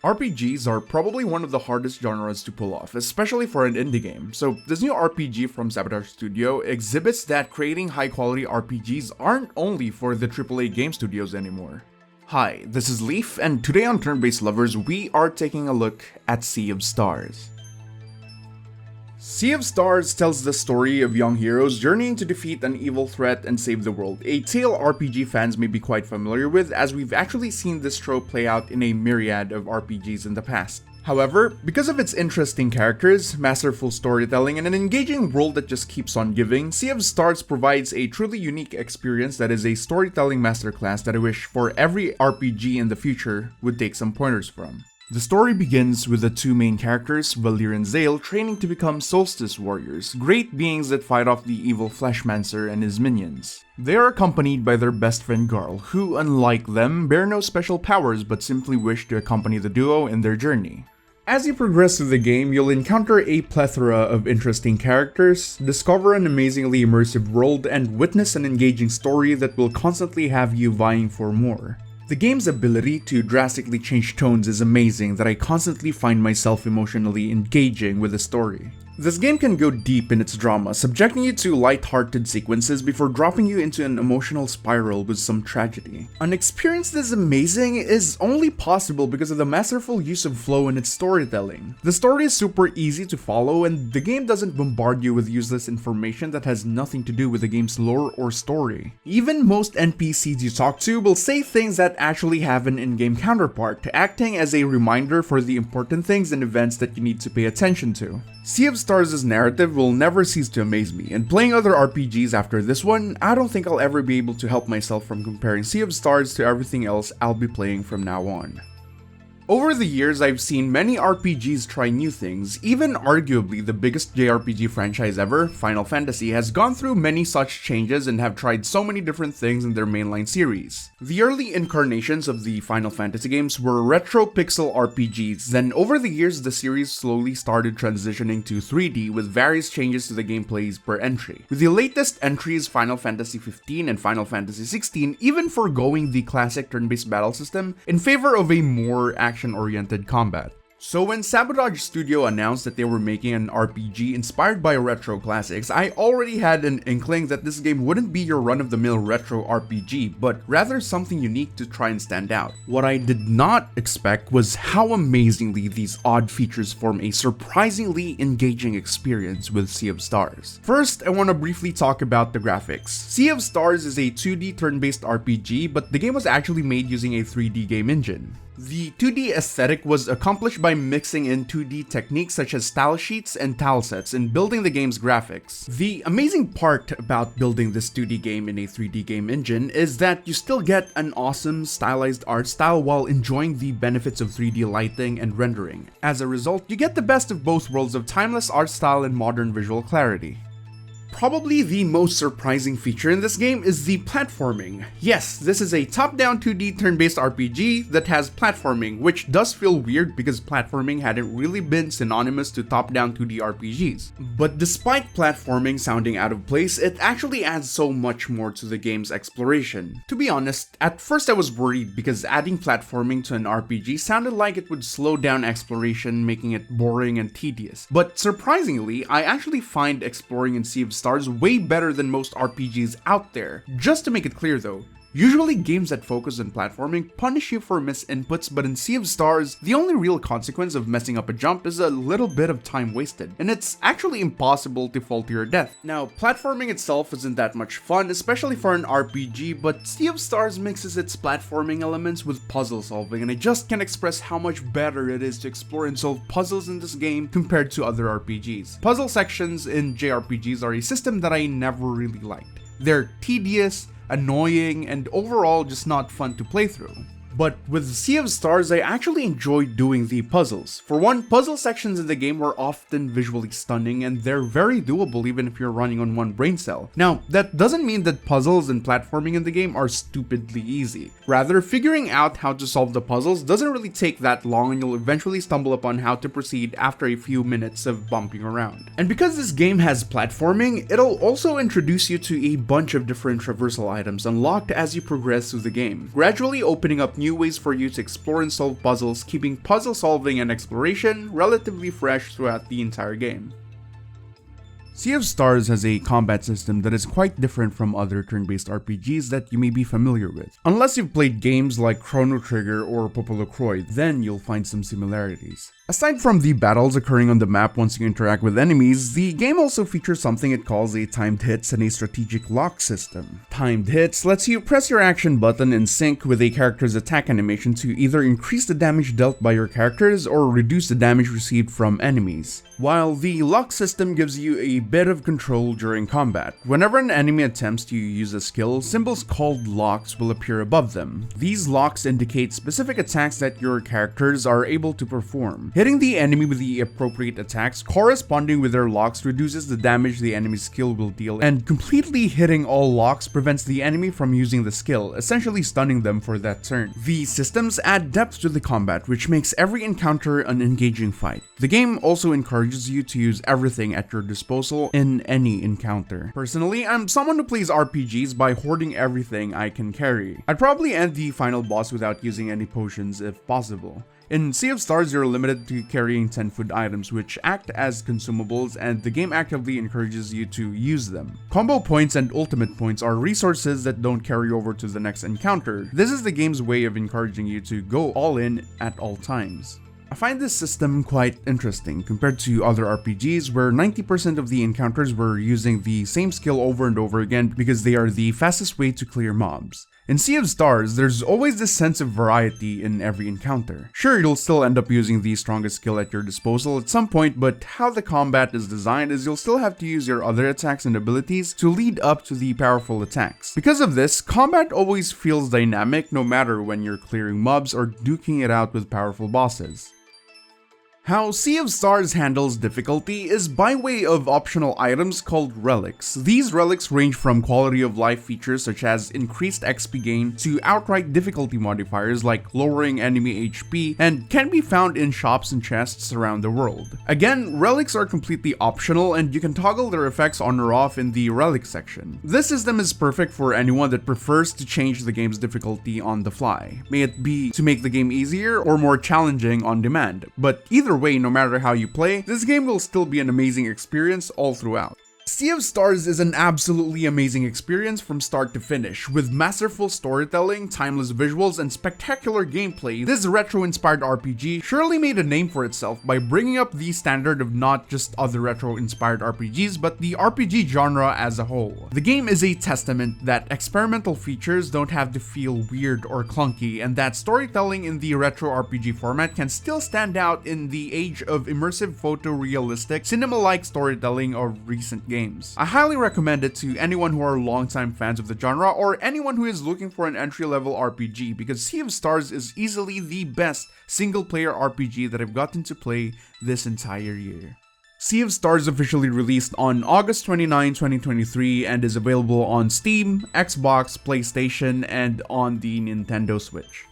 RPGs are probably one of the hardest genres to pull off, especially for an indie game. So this new RPG from Sabotage Studio exhibits that creating high-quality RPGs aren't only for the AAA game studios anymore. Hi, this is Leaf, and today on Turn-Based Lovers, we are taking a look at Sea of Stars. Sea of Stars tells the story of young heroes journeying to defeat an evil threat and save the world, a tale RPG fans may be quite familiar with, as we've actually seen this trope play out in a myriad of RPGs in the past. However, because of its interesting characters, masterful storytelling, and an engaging world that just keeps on giving, Sea of Stars provides a truly unique experience that is a storytelling masterclass that I wish for every RPG in the future would take some pointers from. The story begins with the two main characters, Valir and Zale, training to become Solstice Warriors, great beings that fight off the evil Fleshmancer and his minions. They are accompanied by their best friend Garl, who, unlike them, bear no special powers but simply wish to accompany the duo in their journey. As you progress through the game, you'll encounter a plethora of interesting characters, discover an amazingly immersive world, and witness an engaging story that will constantly have you vying for more. The game's ability to drastically change tones is amazing that I constantly find myself emotionally engaging with the story. This game can go deep in its drama, subjecting you to light-hearted sequences before dropping you into an emotional spiral with some tragedy. An experience this amazing is only possible because of the masterful use of flow in its storytelling. The story is super easy to follow, and the game doesn't bombard you with useless information that has nothing to do with the game's lore or story. Even most NPCs you talk to will say things that actually have an in-game counterpart, acting as a reminder for the important things and events that you need to pay attention to. Sea of Stars' narrative will never cease to amaze me, and playing other RPGs after this one, I don't think I'll ever be able to help myself from comparing Sea of Stars to everything else I'll be playing from now on. Over the years, I've seen many RPGs try new things. Even arguably the biggest JRPG franchise ever, Final Fantasy, has gone through many such changes and have tried so many different things in their mainline series. The early incarnations of the Final Fantasy games were retro pixel RPGs, then over the years the series slowly started transitioning to 3D with various changes to the gameplays per entry. With the latest entries, Final Fantasy 15 and Final Fantasy 16 even foregoing the classic turn-based battle system in favor of a more action-oriented combat. So when Sabotage Studio announced that they were making an RPG inspired by retro classics, I already had an inkling that this game wouldn't be your run-of-the-mill retro RPG, but rather something unique to try and stand out. What I did not expect was how amazingly these odd features form a surprisingly engaging experience with Sea of Stars. First, I want to briefly talk about the graphics. Sea of Stars is a 2D turn-based RPG, but the game was actually made using a 3D game engine. The 2D aesthetic was accomplished by mixing in 2D techniques such as style sheets and tile sets in building the game's graphics. The amazing part about building this 2D game in a 3D game engine is that you still get an awesome stylized art style while enjoying the benefits of 3D lighting and rendering. As a result, you get the best of both worlds of timeless art style and modern visual clarity. Probably the most surprising feature in this game is the platforming. Yes, this is a top-down 2D turn-based RPG that has platforming, which does feel weird because platforming hadn't really been synonymous to top-down 2D RPGs. But despite platforming sounding out of place, it actually adds so much more to the game's exploration. To be honest, at first I was worried because adding platforming to an RPG sounded like it would slow down exploration, making it boring and tedious. But surprisingly, I actually find exploring in Sea of Stars way better than most RPGs out there. Just to make it clear though, usually games that focus on platforming punish you for misinputs, but in Sea of Stars, the only real consequence of messing up a jump is a little bit of time wasted, and it's actually impossible to fall to your death. Now, platforming itself isn't that much fun, especially for an RPG, but Sea of Stars mixes its platforming elements with puzzle solving, and I just can't express how much better it is to explore and solve puzzles in this game compared to other RPGs. Puzzle sections in JRPGs are a system that I never really liked. They're tedious, annoying, and overall just not fun to play through. But with Sea of Stars, I actually enjoyed doing the puzzles. For one, puzzle sections in the game were often visually stunning, and they're very doable even if you're running on one brain cell. Now, that doesn't mean that puzzles and platforming in the game are stupidly easy. Rather, figuring out how to solve the puzzles doesn't really take that long, and you'll eventually stumble upon how to proceed after a few minutes of bumping around. And because this game has platforming, it'll also introduce you to a bunch of different traversal items unlocked as you progress through the game, gradually opening up new ways for you to explore and solve puzzles, keeping puzzle solving and exploration relatively fresh throughout the entire game. Sea of Stars has a combat system that is quite different from other turn-based RPGs that you may be familiar with. Unless you've played games like Chrono Trigger or Popolocroid, then you'll find some similarities. Aside from the battles occurring on the map once you interact with enemies, the game also features something it calls a timed hits and a strategic lock system. Timed hits lets you press your action button in sync with a character's attack animation to either increase the damage dealt by your characters or reduce the damage received from enemies, while the lock system gives you a bit of control during combat. Whenever an enemy attempts to use a skill, symbols called locks will appear above them. These locks indicate specific attacks that your characters are able to perform. Hitting the enemy with the appropriate attacks corresponding with their locks reduces the damage the enemy's skill will deal, and completely hitting all locks prevents the enemy from using the skill, essentially stunning them for that turn. These systems add depth to the combat, which makes every encounter an engaging fight. The game also encourages you to use everything at your disposal in any encounter. Personally, I'm someone who plays RPGs by hoarding everything I can carry. I'd probably end the final boss without using any potions if possible. In Sea of Stars, you're limited to carrying 10 food items, which act as consumables, and the game actively encourages you to use them. Combo points and ultimate points are resources that don't carry over to the next encounter. This is the game's way of encouraging you to go all in at all times. I find this system quite interesting compared to other RPGs where 90% of the encounters were using the same skill over and over again because they are the fastest way to clear mobs. In Sea of Stars, there's always this sense of variety in every encounter. Sure, you'll still end up using the strongest skill at your disposal at some point, but how the combat is designed is you'll still have to use your other attacks and abilities to lead up to the powerful attacks. Because of this, combat always feels dynamic no matter when you're clearing mobs or duking it out with powerful bosses. How Sea of Stars handles difficulty is by way of optional items called Relics. These relics range from quality of life features such as increased XP gain to outright difficulty modifiers like lowering enemy HP, and can be found in shops and chests around the world. Again, relics are completely optional and you can toggle their effects on or off in the relic section. This system is perfect for anyone that prefers to change the game's difficulty on the fly, may it be to make the game easier or more challenging on demand. But either way, no matter how you play, this game will still be an amazing experience all throughout. Sea of Stars is an absolutely amazing experience from start to finish. With masterful storytelling, timeless visuals, and spectacular gameplay, this retro-inspired RPG surely made a name for itself by bringing up the standard of not just other retro-inspired RPGs, but the RPG genre as a whole. The game is a testament that experimental features don't have to feel weird or clunky, and that storytelling in the retro RPG format can still stand out in the age of immersive photorealistic, cinema-like storytelling of recent games. I highly recommend it to anyone who are longtime fans of the genre or anyone who is looking for an entry-level RPG, because Sea of Stars is easily the best single-player RPG that I've gotten to play this entire year. Sea of Stars officially released on August 29, 2023 and is available on Steam, Xbox, PlayStation, and on the Nintendo Switch.